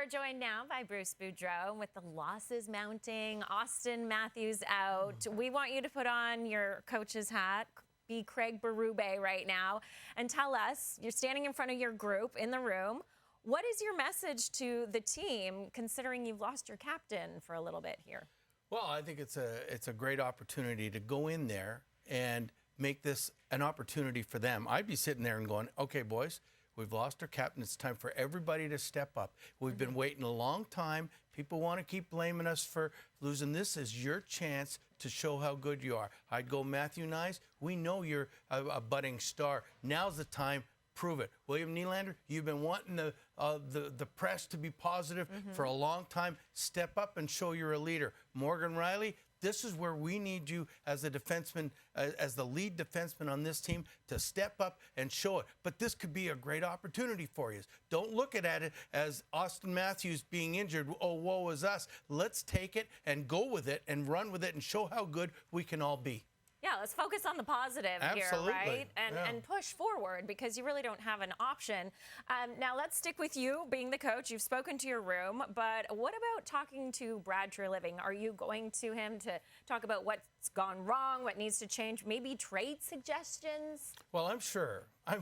we're joined now by Bruce Boudreau. With the losses mounting, Auston Matthews out, we want you to put on your coach's hat, be Craig Berube right now, and tell us, you're standing in front of your group in the room, what is your message to the team, considering you've lost your captain for a little bit here? Well, I think it's a great opportunity to go in there and make this an opportunity for them. I'd be sitting there and going, okay, boys, we've lost our captain. It's time for everybody to step up. We've been waiting a long time. People want to keep blaming us for losing. This is your chance to show how good you are. I'd go Matthew Nyes. We know you're a budding star. Now's the time. Prove it. William Nylander, you've been wanting the press to be positive for a long time. Step up and show you're a leader. Morgan Riley, this is where we need you as a defenseman, as the lead defenseman on this team, to step up and show it. But this could be a great opportunity for you. Don't look at it as Auston Matthews being injured. Oh, woe is us. Let's take it and go with it and run with it and show how good we can all be. Yeah, let's focus on the positive here, right? And push forward, because you really don't have an option. Now, let's stick with you being the coach. You've spoken to your room, but what about talking to Brad Treliving? Are you going to him to talk about what's gone wrong, what needs to change, maybe trade suggestions? Well, I'm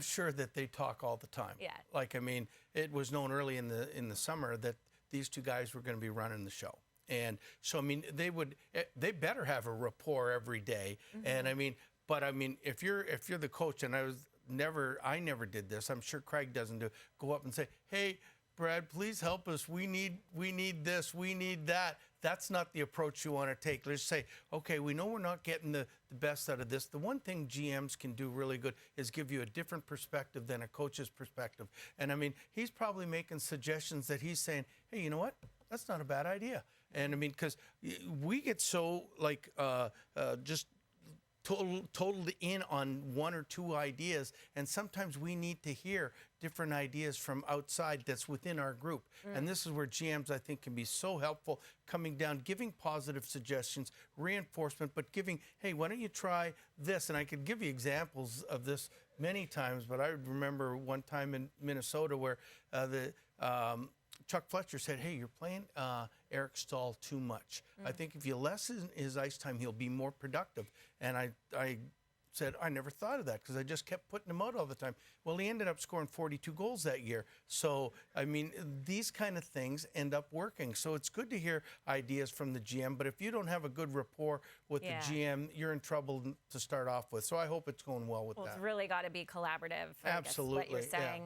sure that they talk all the time. Yeah. Like, I mean, it was known early in the summer that these two guys were going to be running the show. And so, I mean, they better have a rapport every day. And I mean, but I mean, if you're the coach, and I never did this. I'm sure Craig doesn't go up and say, hey, Brad, please help us. We need this, we need that. That's not the approach you want to take. Let's say, okay, we know we're not getting the best out of this. The one thing GMs can do really good is give you a different perspective than a coach's perspective. And I mean, he's probably making suggestions that he's saying, hey, you know what? That's not a bad idea. And I mean, because we get so like just totaled in on one or two ideas, and sometimes we need to hear different ideas from outside that's within our group. And this is where GMs, I think, can be so helpful, coming down, giving positive suggestions, reinforcement, but giving, hey, why don't you try this? And I could give you examples of this many times, but I remember one time in Minnesota where Chuck Fletcher said, hey, you're playing Eric Staal too much. I think if you lessen his ice time, he'll be more productive. And I said, I never thought of that, because I just kept putting him out all the time. Well, he ended up scoring 42 goals that year. So, I mean, these kind of things end up working. So it's good to hear ideas from the GM. But if you don't have a good rapport with the GM, you're in trouble to start off with. So I hope it's going well with that. It's really got to be collaborative. Absolutely. I guess, what you're saying.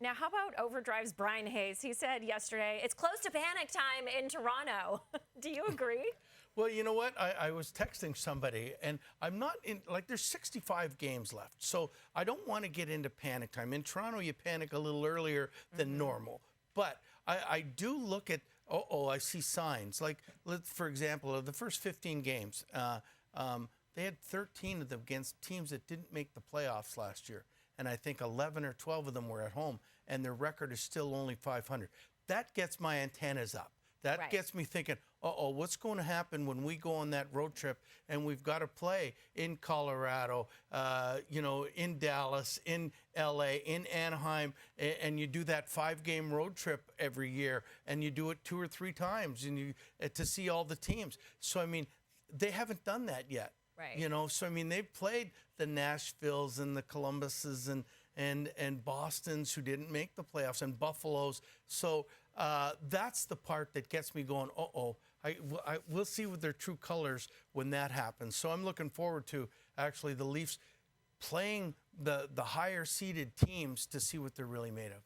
Now, how about Overdrive's Brian Hayes? He said yesterday, it's close to panic time in Toronto. Do you agree? Well, you know what? I was texting somebody, and I'm not in, like, there's 65 games left. So I don't want to get into panic time. In Toronto, you panic a little earlier than normal. But I do look at, I see signs. Like, for example, of the first 15 games, they had 13 of them against teams that didn't make the playoffs last year. And I think 11 or 12 of them were at home, and their record is still only 500. That gets my antennas up. That gets me thinking, what's going to happen when we go on that road trip and we've got to play in Colorado, you know, in Dallas, in LA, in Anaheim, and you do that 5-game road trip every year, and you do it 2 or 3 times, and to see all the teams. So, I mean, they haven't done that yet. Right. You know, so I mean, they've played the Nashvilles and the Columbuses and Bostons who didn't make the playoffs, and Buffaloes. So that's the part that gets me going, we'll see with their true colors when that happens. So I'm looking forward to actually the Leafs playing the higher seeded teams to see what they're really made of.